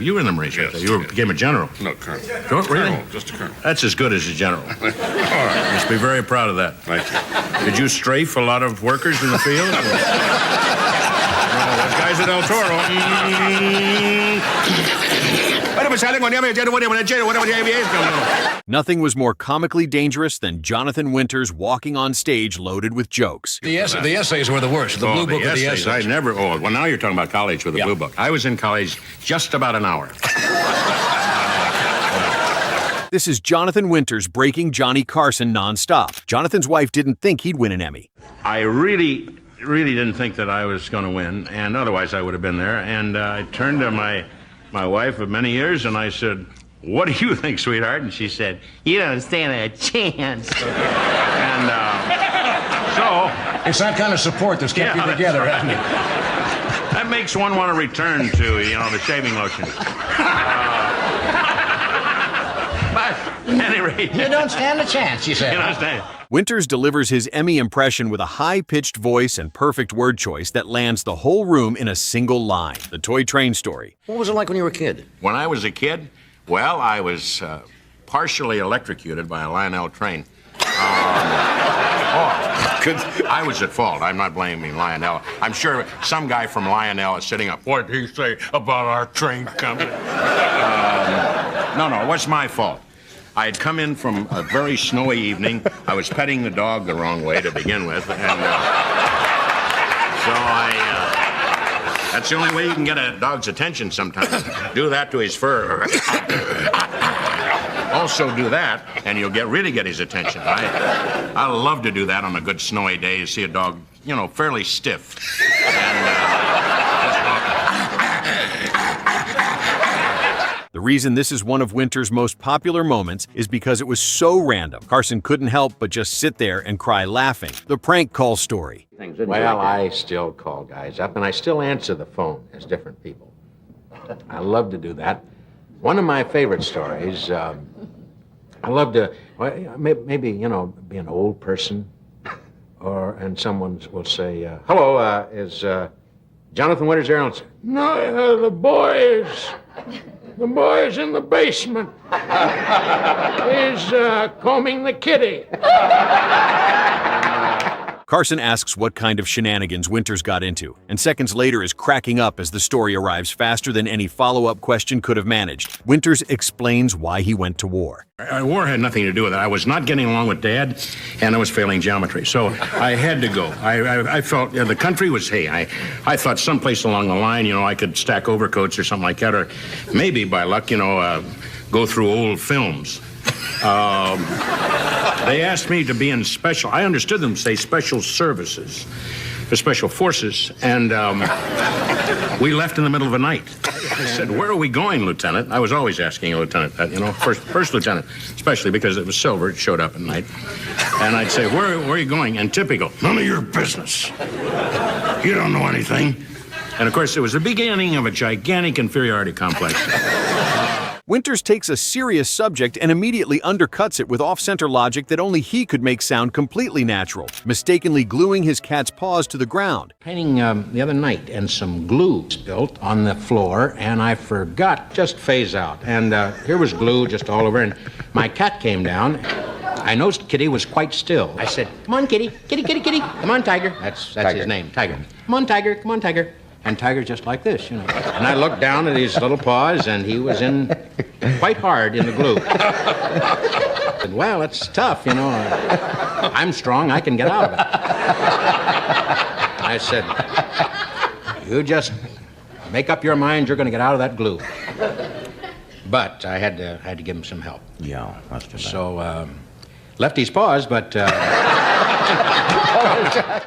You were in the Marines. Yes, You became a general. No, colonel. Oh, really? Colonel, just a colonel. That's as good as a general. All right. You must be very proud of that. Thank you. Did you strafe a lot of workers in the field? No, those guys at El Toro. Nothing was more comically dangerous than Jonathan Winters walking on stage loaded with jokes. The essays were the worst. The blue book of the essays. I never. Oh, well, now you're talking about college with the blue book. I was in college just about an hour. This is Jonathan Winters breaking Johnny Carson nonstop. Jonathan's wife didn't think he'd win an Emmy. I really didn't think that I was going to win, and otherwise I would have been there. And I turned to my wife of many years, and I said, "What do you think, sweetheart?" And she said, "You don't stand a chance." And so... It's that kind of support that's kept you together, hasn't it? That makes one want to return to, the shaving lotion. But at any rate... You don't stand a chance, she said. You don't stand. Winters delivers his Emmy impression with a high-pitched voice and perfect word choice that lands the whole room in a single line. The toy train story. What was it like when you were a kid? When I was a kid, well, I was partially electrocuted by a Lionel train. I was at fault. I'm not blaming Lionel. I'm sure some guy from Lionel is sitting up. What did he say about our train company? No, it was my fault. I had come in from a very snowy evening. I was petting the dog the wrong way to begin with, and so that's the only way you can get a dog's attention sometimes. Do that to his fur. Also do that, and you'll really get his attention. I love to do that on a good snowy day. You see a dog, fairly stiff. The reason this is one of Winters' most popular moments is because it was so random. Carson couldn't help but just sit there and cry laughing. The prank call story. Well, I still call guys up, and I still answer the phone as different people. I love to do that. One of my favorite stories, I love to, maybe, be an old person, and someone will say, "Hello, is Jonathan Winters there?" And I'll say, "No, the boy is in the basement. He's combing the kitty." Carson asks what kind of shenanigans Winters got into, and seconds later is cracking up as the story arrives faster than any follow-up question could have managed. Winters explains why he went to war. War had nothing to do with it. I was not getting along with Dad, and I was failing geometry, so I had to go. I felt the country was, I thought someplace along the line, I could stack overcoats or something like that, or maybe by luck, go through old films. They asked me to be in I understood them say special services, for special forces, and we left in the middle of the night. I said, "Where are we going, Lieutenant?" I was always asking a lieutenant that, first lieutenant, especially because it was silver, it showed up at night. And I'd say, where are you going? And typical, "None of your business. You don't know anything." And of course, it was the beginning of a gigantic inferiority complex. Winters takes a serious subject and immediately undercuts it with off-center logic that only he could make sound completely natural, mistakenly gluing his cat's paws to the ground. Painting the other night, and some glue spilt on the floor, and I forgot, just phase out. And here was glue just all over, and my cat came down. I noticed Kitty was quite still. I said, "Come on, Kitty. Kitty, Kitty, Kitty. Come on, Tiger." That's his name, Tiger. "Come on, Tiger. Come on, Tiger." And Tiger's just like this, And I looked down at his little paws, and he was in quite hard in the glue. And, well, it's tough, I'm strong. I can get out of it. I said, "You just make up your mind you're going to get out of that glue." But I had to give him some help. Yeah, that's too bad. So, left his paws, but...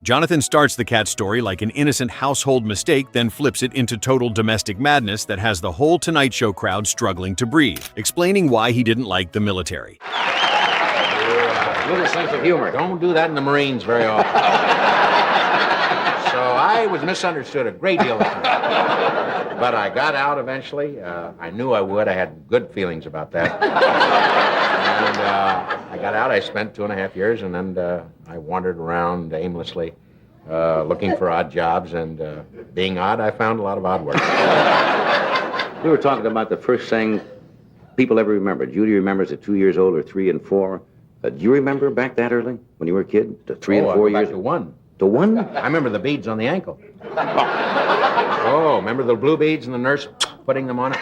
Jonathan starts the cat story like an innocent household mistake, then flips it into total domestic madness that has the whole Tonight Show crowd struggling to breathe, explaining why he didn't like the military. Little sense of humor. Don't do that in the Marines very often. So I was misunderstood a great deal of times. But I got out eventually. I knew I would. I had good feelings about that. And I got out. I spent 2.5 years, and then I wandered around aimlessly, looking for odd jobs. And being odd, I found a lot of odd work. We were talking about the first thing people ever remember. Judy remembers at 2 years old or 3 and 4. Do you remember back that early when you were a kid? To 3 and 4 years? Back to 1. To 1? I remember the beads on the ankle. Oh, remember the blue beads and the nurse putting them on it?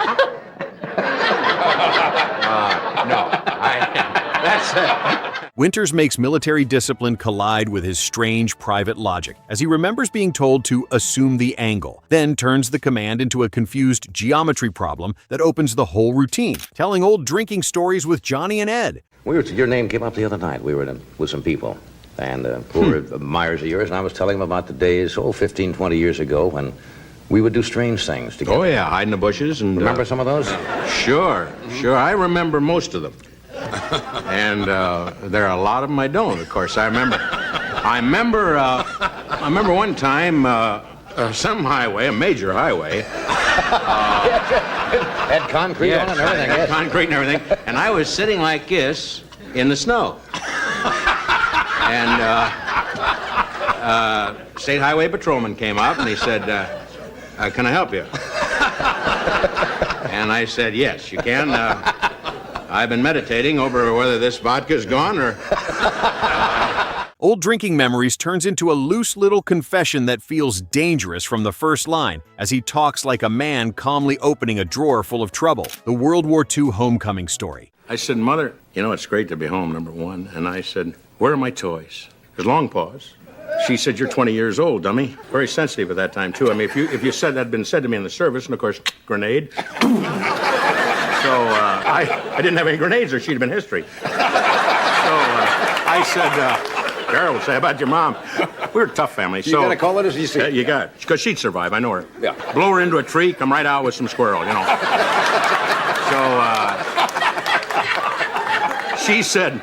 That's Winters makes military discipline collide with his strange private logic, as he remembers being told to assume the angle, then turns the command into a confused geometry problem that opens the whole routine, telling old drinking stories with Johnny and Ed. Your name came up the other night. We were with some people, and who were admirers of yours, and I was telling them about the days, 15, 20 years ago, when we would do strange things together. Oh, yeah, hide in the bushes and... Remember some of those? Sure. I remember most of them. And there are a lot of them I don't, of course. I remember one time, some highway, a major highway. Had concrete on it and everything. Had concrete and everything. And I was sitting like this in the snow. And State Highway Patrolman came up and he said, can I help you? And I said, yes, you can. I've been meditating over whether this vodka's gone or... Old Drinking Memories turns into a loose little confession that feels dangerous from the first line, as he talks like a man calmly opening a drawer full of trouble. The World War II homecoming story. I said, Mother, it's great to be home, number one. And I said, where are my toys? There's long pause. She said, you're 20 years old, dummy. Very sensitive at that time, too. I mean, if you said that had been said to me in the service, and of course, grenade. So I didn't have any grenades or she'd have been history. So I said, Carol, say about your mom. We're a tough family. You gotta call it as you see it. You got it. Because she'd survive, I know her. Yeah. Blow her into a tree, come right out with some squirrel, So she said,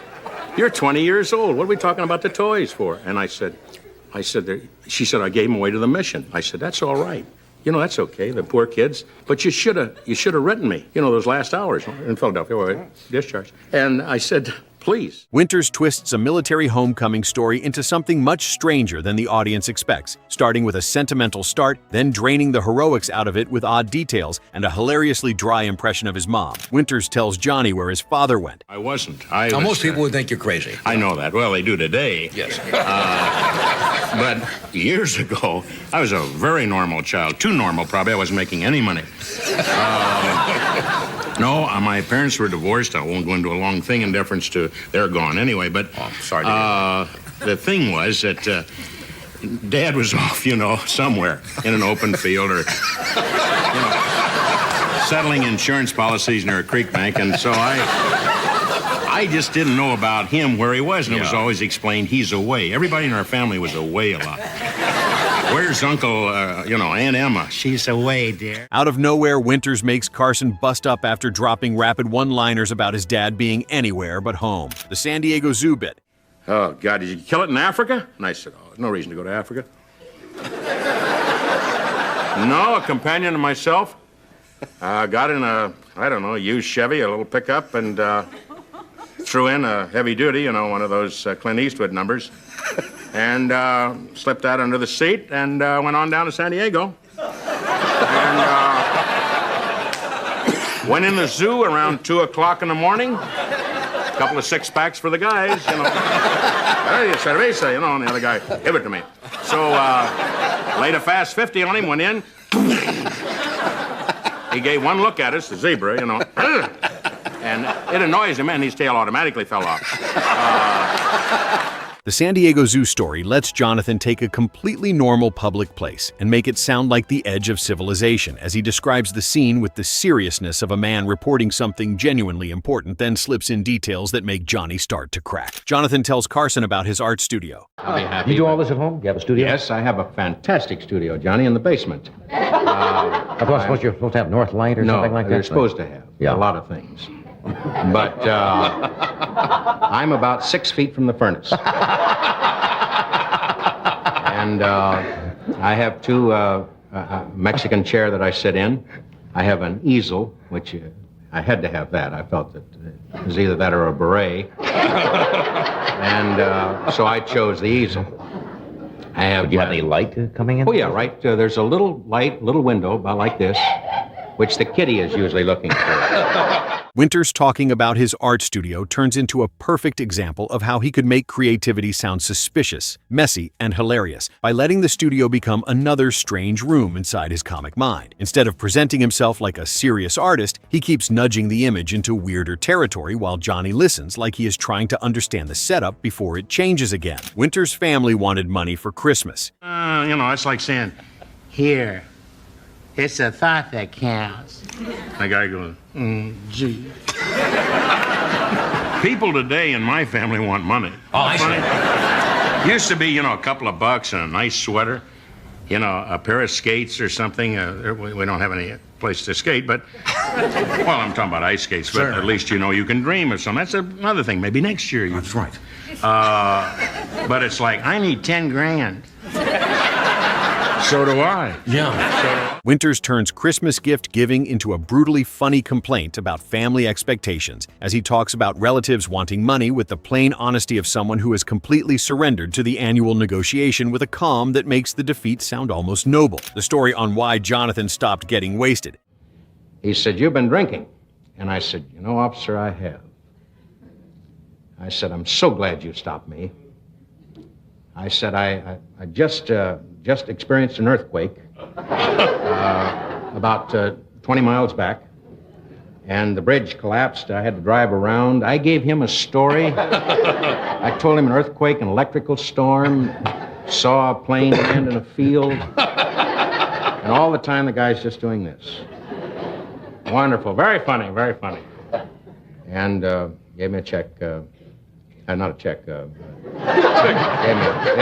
you're 20 years old. What are we talking about the toys for? And she said, I gave them away to the mission. I said, that's all right. That's okay, the poor kids. But you should have written me, those last hours in Philadelphia where I discharged. And I said, please. Winters twists a military homecoming story into something much stranger than the audience expects, starting with a sentimental start, then draining the heroics out of it with odd details and a hilariously dry impression of his mom. Winters tells Johnny where his father went. I wasn't. Now, most people would think you're crazy. I know that. Well, they do today. Yes. But years ago, I was a very normal child. Too normal, probably. I wasn't making any money. No, my parents were divorced. I won't go into a long thing in deference to they're gone anyway. But sorry to hear. The thing was that Dad was off, somewhere in an open field or, settling insurance policies near a creek bank. And so I just didn't know about him where he was. And it was always explained he's away. Everybody in our family was away a lot. Where's Uncle, Aunt Emma? She's away, dear. Out of nowhere, Winters makes Carson bust up after dropping rapid one-liners about his dad being anywhere but home. The San Diego Zoo bit. Oh, God, did you kill it in Africa? And I said, no reason to go to Africa. No, a companion to myself. Got in a, used Chevy, a little pickup, and threw in a heavy duty, one of those Clint Eastwood numbers. And slipped out under the seat and went on down to San Diego. And went in the zoo around 2 o'clock in the morning. A couple of six-packs for the guys, Hey, cerveza, and the other guy, give it to me. So laid a fast 50 on him, went in. He gave one look at us, the zebra, And it annoys him, and his tail automatically fell off. The San Diego Zoo story lets Jonathan take a completely normal public place and make it sound like the edge of civilization as he describes the scene with the seriousness of a man reporting something genuinely important, then slips in details that make Johnny start to crack. Jonathan tells Carson about his art studio. I'll be happy. You do all this at home? You have a studio? Yes, I have a fantastic studio, Johnny, in the basement. I thought you're supposed to have north light or something like that? You're supposed to have a lot of things. But I'm about 6 feet from the furnace. And I have two Mexican chair that I sit in. I have an easel, which I had to have that. I felt that it was either that or a beret. And so I chose the easel. Do you have any light coming in? Oh, yeah, right. There's a little light, little window, about like this. which the kitty is usually looking for. Winters talking about his art studio turns into a perfect example of how he could make creativity sound suspicious, messy, and hilarious by letting the studio become another strange room inside his comic mind. Instead of presenting himself like a serious artist, he keeps nudging the image into weirder territory while Johnny listens like he is trying to understand the setup before it changes again. Winters' family wanted money for Christmas. It's like saying, here, it's a thought that counts. The guy goes, gee. People today in my family want money. Oh, I see. Used to be, a couple of bucks and a nice sweater, a pair of skates or something. We don't have any place to skate, but, well, I'm talking about ice skates, but at least, you can dream of something. That's another thing. Maybe next year. That's right. But it's like, I need 10 grand. So do I. Yeah. Winters turns Christmas gift giving into a brutally funny complaint about family expectations as he talks about relatives wanting money with the plain honesty of someone who has completely surrendered to the annual negotiation with a calm that makes the defeat sound almost noble. The story on why Jonathan stopped getting wasted. He said, you've been drinking. And I said, officer, I have. I said, I'm so glad you stopped me. I said, I just experienced an earthquake about 20 miles back, and the bridge collapsed. I had to drive around. I gave him a story. I told him an earthquake, an electrical storm, saw a plane land in a field, and all the time the guy's just doing this. Wonderful, very funny, very funny. And gave me a check. Not a check. Gave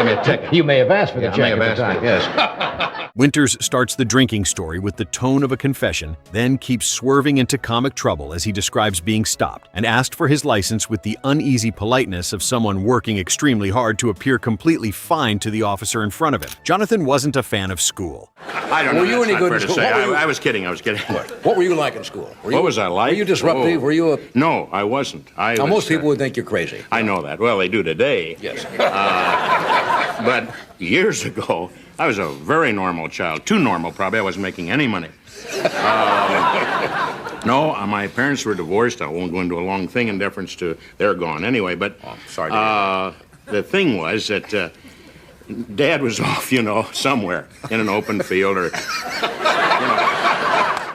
me a ticket. You may have asked for the check I may at have the asked time. Yes. Winters starts the drinking story with the tone of a confession, then keeps swerving into comic trouble as he describes being stopped and asked for his license with the uneasy politeness of someone working extremely hard to appear completely fine to the officer in front of him. Jonathan wasn't a fan of school. I don't know. Were you any good in school? I was kidding. What were you like in school? What was I like? Were you disruptive? Oh. Were you a... No, I wasn't. Now, most people would think you're crazy. I know that. Well, they do today. Yes. But years ago, I was a very normal child. Too normal, probably. I wasn't making any money. No, my parents were divorced. I won't go into a long thing in deference to they're gone anyway. But sorry to hear the thing was that Dad was off, somewhere in an open field or,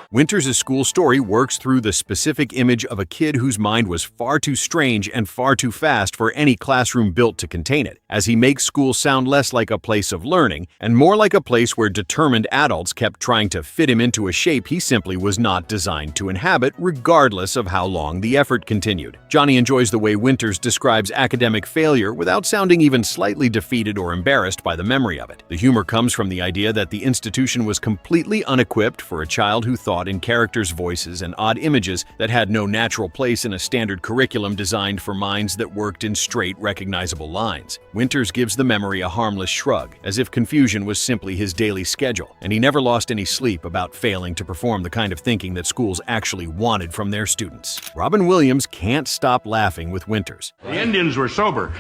Winters' school story works through the specific image of a kid whose mind was far too strange and far too fast for any classroom built to contain it, as he makes school sound less like a place of learning and more like a place where determined adults kept trying to fit him into a shape he simply was not designed to inhabit, regardless of how long the effort continued. Johnny enjoys the way Winters describes academic failure without sounding even slightly defeated or embarrassed by the memory of it. The humor comes from the idea that the institution was completely unequipped for a child who thought in characters' voices and odd images that had no natural place in a standard curriculum designed for minds that worked in straight, recognizable lines. Winters gives the memory a harmless shrug, as if confusion was simply his daily schedule, and he never lost any sleep about failing to perform the kind of thinking that schools actually wanted from their students. Robin Williams can't stop laughing with Winters. The Indians were sober.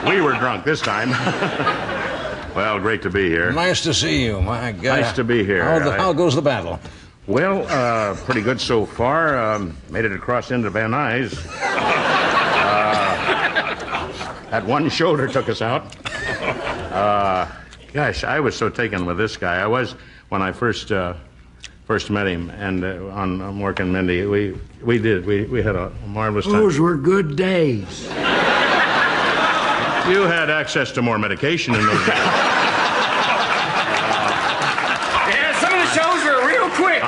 We were drunk this time. Well, great to be here. Nice to see you, my God. Nice to be here. How goes the battle? Well, pretty good so far. Made it across into Van Nuys. That one shoulder took us out. Gosh, I was so taken with this guy. I was when I first met him, and on Mork and Mindy, we had a marvelous time. Those were good days. You had access to more medication in those days. Yeah, some of the shows were real quick.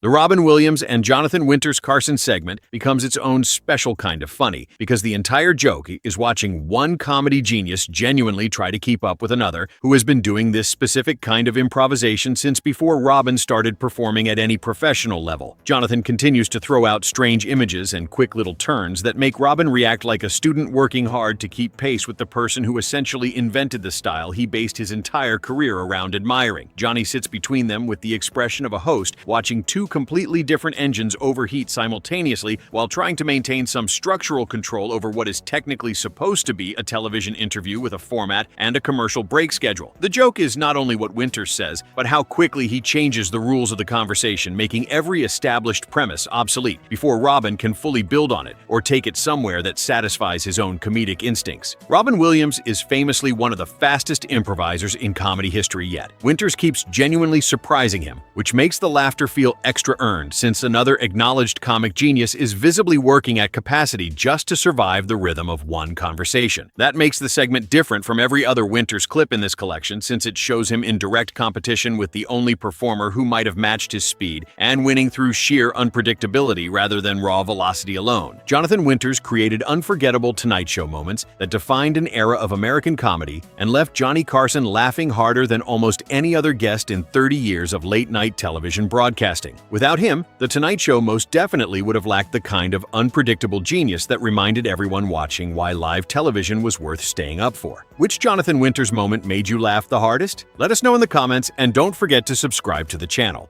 The Robin Williams and Jonathan Winters Carson segment becomes its own special kind of funny because the entire joke is watching one comedy genius genuinely try to keep up with another who has been doing this specific kind of improvisation since before Robin started performing at any professional level. Jonathan continues to throw out strange images and quick little turns that make Robin react like a student working hard to keep pace with the person who essentially invented the style he based his entire career around admiring. Johnny sits between them with the expression of a host watching two completely different engines overheat simultaneously while trying to maintain some structural control over what is technically supposed to be a television interview with a format and a commercial break schedule. The joke is not only what Winters says, but how quickly he changes the rules of the conversation, making every established premise obsolete before Robin can fully build on it or take it somewhere that satisfies his own comedic instincts. Robin Williams is famously one of the fastest improvisers in comedy history yet. Winters keeps genuinely surprising him, which makes the laughter feel extra earned since another acknowledged comic genius is visibly working at capacity just to survive the rhythm of one conversation. That makes the segment different from every other Winters clip in this collection since it shows him in direct competition with the only performer who might have matched his speed and winning through sheer unpredictability rather than raw velocity alone. Jonathan Winters created unforgettable Tonight Show moments that defined an era of American comedy and left Johnny Carson laughing harder than almost any other guest in 30 years of late-night television broadcasting. Without him, The Tonight Show most definitely would have lacked the kind of unpredictable genius that reminded everyone watching why live television was worth staying up for. Which Jonathan Winters moment made you laugh the hardest? Let us know in the comments, and don't forget to subscribe to the channel.